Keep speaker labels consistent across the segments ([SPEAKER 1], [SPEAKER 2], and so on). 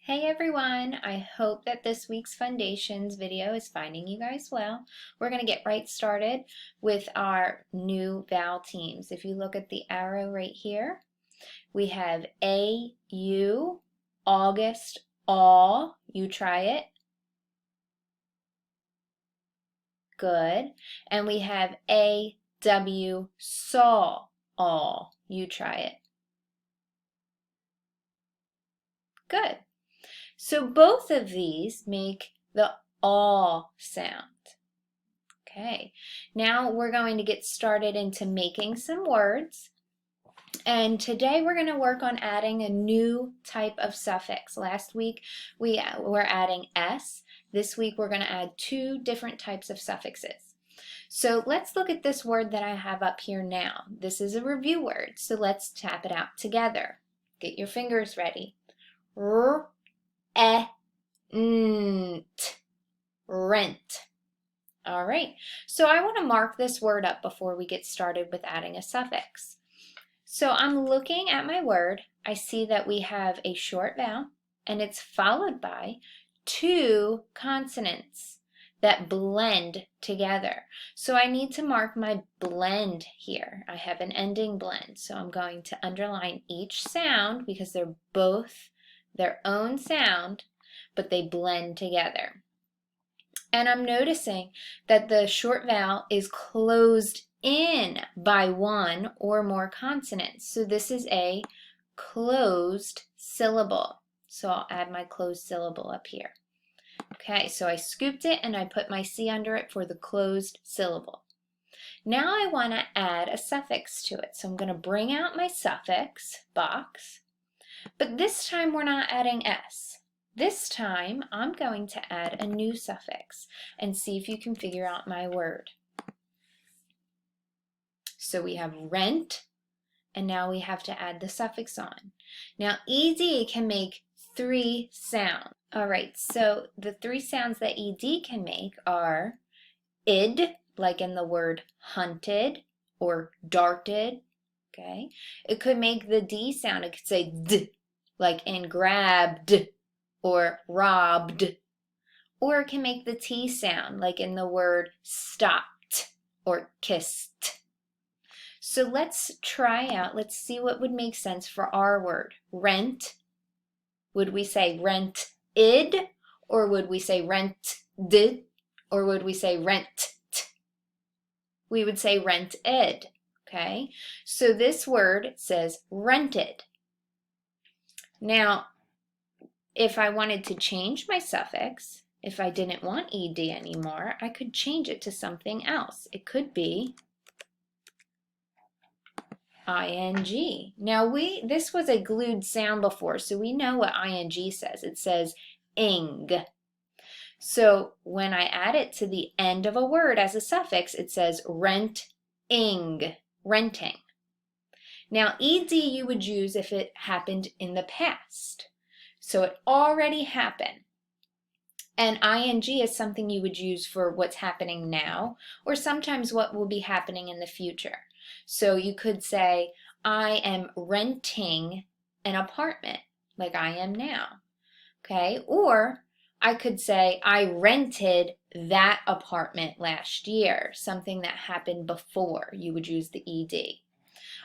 [SPEAKER 1] Hey everyone, I hope that this week's Fundations video is finding you guys well. We're going to get right started with our new vowel teams. If you look at the arrow right here, we have A, U, August, aw. You try it. Good. And we have A, W, saw, aw. You try it. Good. So both of these make the aw sound. Okay, now we're going to get started into making some words. And today we're going to work on adding a new type of suffix. Last week we were adding S. This week we're going to add two different types of suffixes. So let's look at this word that I have up here now. This is a review word, so let's tap it out together. Get your fingers ready. R, e, n, t, rent. All right, so I want to mark this word up before we get started with adding a suffix. So I'm looking at my word. I see that we have a short vowel and it's followed by two consonants that blend together. So I need to mark my blend here. I have an ending blend, so I'm going to underline each sound because they're both their own sound, but they blend together. And I'm noticing that the short vowel is closed in by one or more consonants. So this is a closed syllable. So I'll add my closed syllable up here. Okay, so I scooped it and I put my C under it for the closed syllable. Now I want to add a suffix to it. So I'm going to bring out my suffix box, but this time we're not adding S. This time, I'm going to add a new suffix and see if you can figure out my word. So we have rent, and now we have to add the suffix on. Now, ED can make three sounds. All right, so the three sounds that ED can make are id, like in the word hunted or darted, okay? It could make the D sound. It could say d, like in grabbed, or robbed, or it can make the T sound like in the word stopped or kissed. So let's try out, let's see what would make sense for our word. Rent, would we say rent-id, or would we say rent-did, or would we say rent-t? We would say rent-id, okay? So this word says rented. Now, if I wanted to change my suffix, if I didn't want ed anymore, I could change it to something else. It could be ing. Now this was a glued sound before, so we know what ing says. It says ing. So when I add it to the end of a word as a suffix, it says rent-ing, renting. Now ed you would use if it happened in the past. So it already happened. And ing is something you would use for what's happening now, or sometimes what will be happening in the future. So you could say, I am renting an apartment, like I am now, okay? Or I could say, I rented that apartment last year, something that happened before. You would use the ed.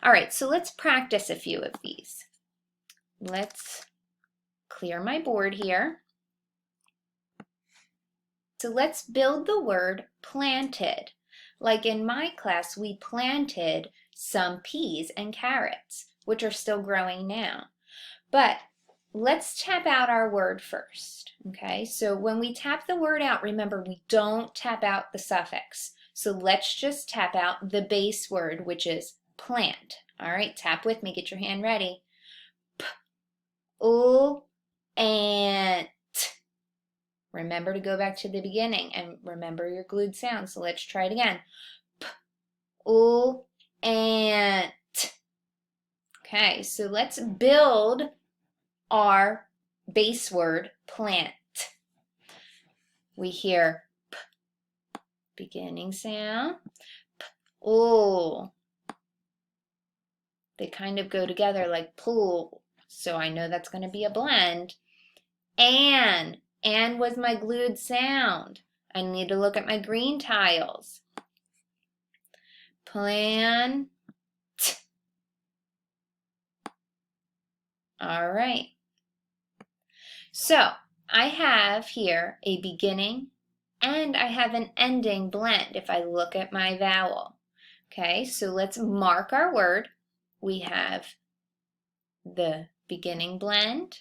[SPEAKER 1] All right, so let's practice a few of these. Let's clear my board here. So let's build the word planted. Like in my class, we planted some peas and carrots, which are still growing now. But let's tap out our word first, okay? So when we tap the word out, remember we don't tap out the suffix. So let's just tap out the base word, which is plant. All right, tap with me, get your hand ready. P, l, and remember to go back to the beginning and remember your glued sound. So let's try it again. P, l, and. Okay, so let's build our base word plant. We hear p, beginning sound, p, l. They kind of go together like pull, so I know that's going to be a blend. An. An was my glued sound. I need to look at my green tiles. Plant. All right. So I have here a beginning and I have an ending blend if I look at my vowel. Okay, so let's mark our word. We have the beginning blend.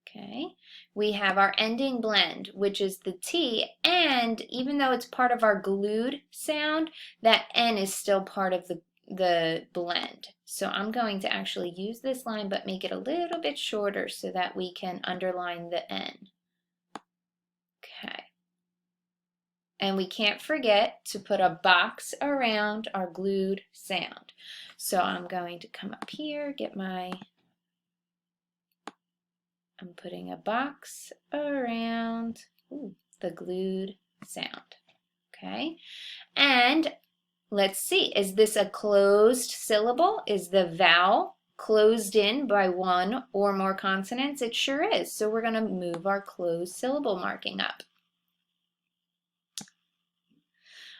[SPEAKER 1] Okay, we have our ending blend, which is the T, and even though it's part of our glued sound, that N is still part of the blend. So I'm going to actually use this line but make it a little bit shorter so that we can underline the N. Okay. And we can't forget to put a box around our glued sound. So I'm going to come up here, I'm putting a box around the glued sound. Okay. And let's see, is this a closed syllable? Is the vowel closed in by one or more consonants? It sure is. So we're going to move our closed syllable marking up.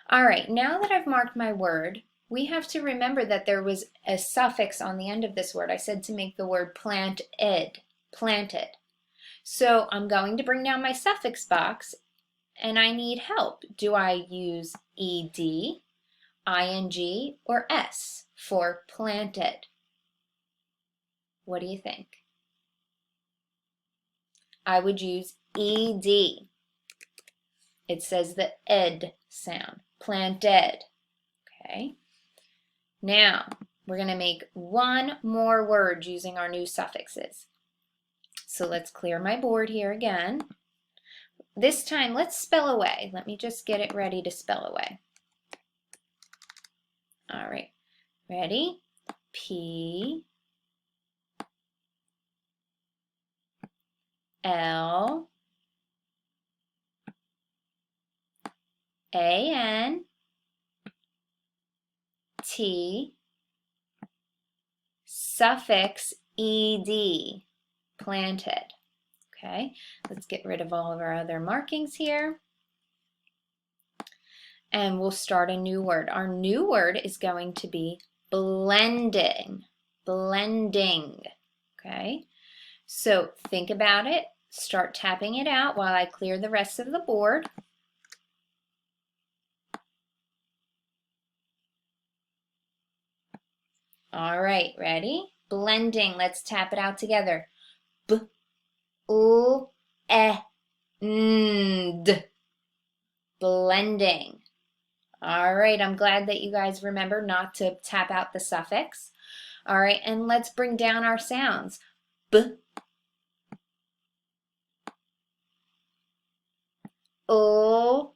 [SPEAKER 1] All right, now that I've marked my word, we have to remember that there was a suffix on the end of this word. I said to make the word planted. So I'm going to bring down my suffix box and I need help. Do I use ed, ing, or s for planted? What do you think? I would use ed. It says the ed sound, planted. Okay. Now we're going to make one more word using our new suffixes. So let's clear my board here again. This time let's spell away. Let me just get it ready to spell away. All right, ready? P L A N T suffix ed, planted. Okay, let's get rid of all of our other markings here. And we'll start a new word. Our new word is going to be blending. Blending. Okay, so think about it. Start tapping it out while I clear the rest of the board. All right, ready? Blending. Let's tap it out together. B, L, E, N, D. Blending. All right, I'm glad that you guys remember not to tap out the suffix. All right, and let's bring down our sounds. B, O,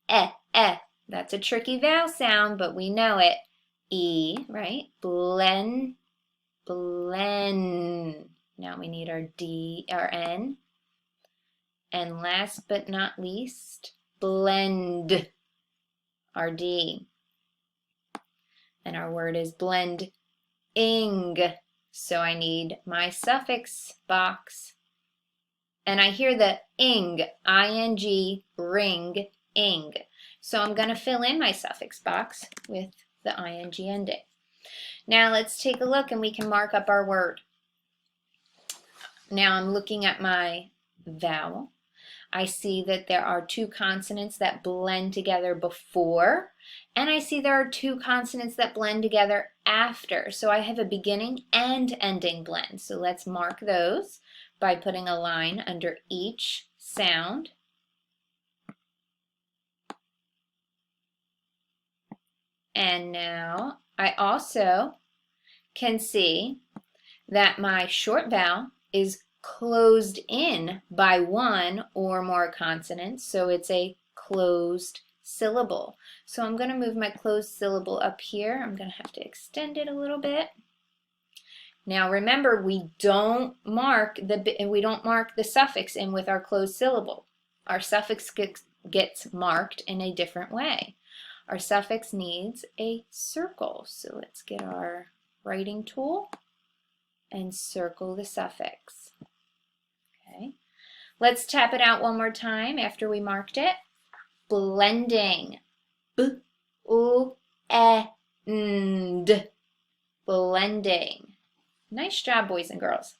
[SPEAKER 1] E, E. That's a tricky vowel sound, but we know it. E, right? Blend, blend. Now we need our D, our N. And last but not least, blend, our D. And our word is blending. So I need my suffix box. And I hear the ing, I-N-G, ring, ing. So I'm going to fill in my suffix box with the ing ending. Now let's take a look and we can mark up our word. Now I'm looking at my vowel. I see that there are two consonants that blend together before, and I see there are two consonants that blend together after. So I have a beginning and ending blend. So let's mark those by putting a line under each sound. And now I also can see that my short vowel is closed in by one or more consonants, so it's a closed syllable. So I'm going to move my closed syllable up here. I'm going to have to extend it a little bit. Now remember, we don't mark the suffix in with our closed syllable. Our suffix gets marked in a different way. Our suffix needs a circle. So let's get our writing tool and circle the suffix. Okay. Let's tap it out one more time after we marked it. Blending. B-U-E-N-D. Blending. Nice job, boys and girls.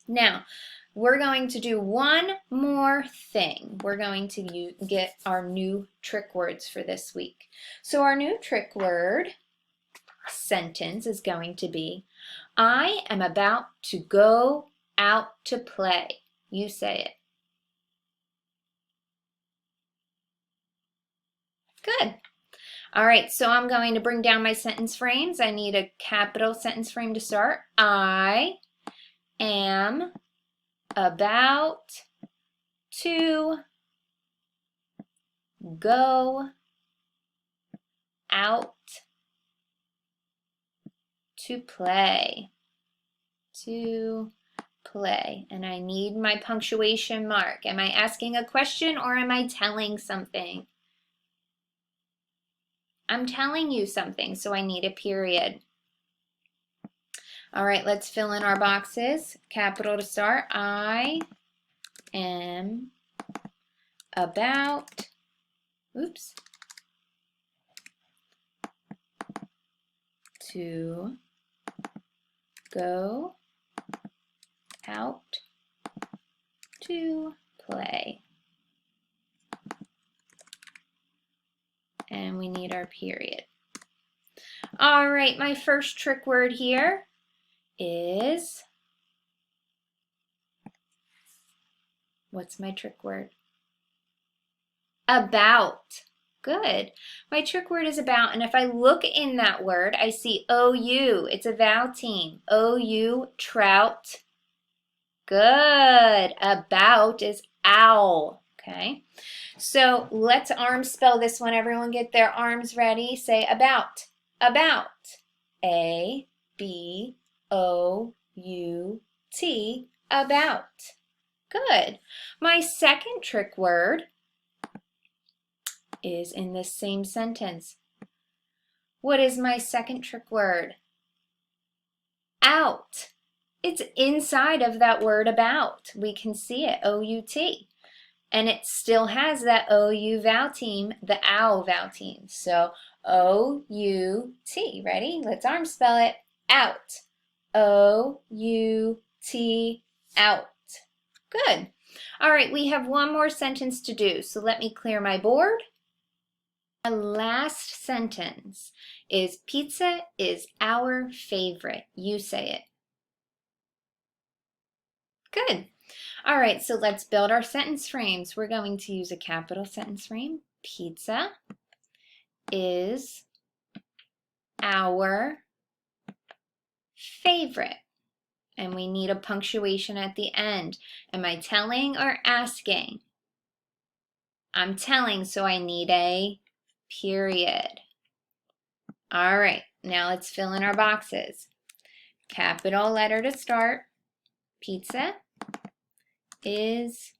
[SPEAKER 1] Now, we're going to do one more thing. We're going to get our new trick words for this week. So our new trick word sentence is going to be, I am about to go out to play. You say it. Good. All right, so I'm going to bring down my sentence frames. I need a capital sentence frame to start. I am about to go out to play. To play. And I need my punctuation mark. Am I asking a question or am I telling something? I'm telling you something, so I need a period. All right, let's fill in our boxes. Capital to start. I am about, to go out to play. And we need our period. All right, my first trick word here is, what's my trick word? About. Good. My trick word is about, and if I look in that word, I see OU. It's a vowel team. OU, trout. Good. About is owl. Okay. So let's arm spell this one. Everyone get their arms ready. Say about. About. A-B-O-U-T. About. Good. My second trick word is in this same sentence. What is my second trick word? Out. It's inside of that word about. We can see it, O-U-T. And it still has that O-U vowel team, the owl vowel team. So O-U-T. Ready? Let's arm spell it. Out. O-U-T. Out. Good. All right, we have one more sentence to do. So let me clear my board. The last sentence is pizza is our favorite. You say it. Good. All right, so let's build our sentence frames. We're going to use a capital sentence frame. Pizza is our favorite. And we need a punctuation at the end. Am I telling or asking? I'm telling, so I need a period. All right, now let's fill in our boxes. Capital letter to start. Pizza is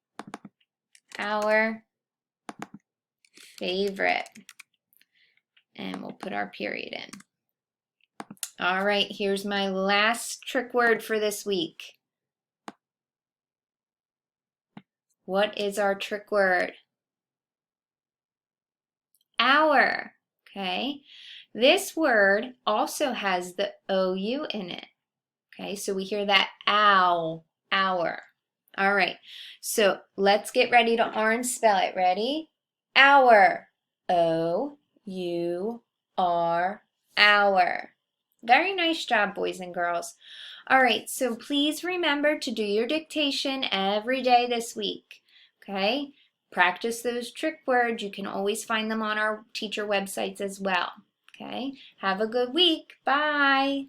[SPEAKER 1] our favorite. And we'll put our period in. All right, here's my last trick word for this week. What is our trick word? Our. Okay. This word also has the OU in it. Okay, so we hear that ow, hour. All right, so let's get ready to orange spell it. Ready? Hour. O-U-R, hour. Very nice job, boys and girls. All right, so please remember to do your dictation every day this week. Okay, practice those trick words. You can always find them on our teacher websites as well. Okay, have a good week. Bye.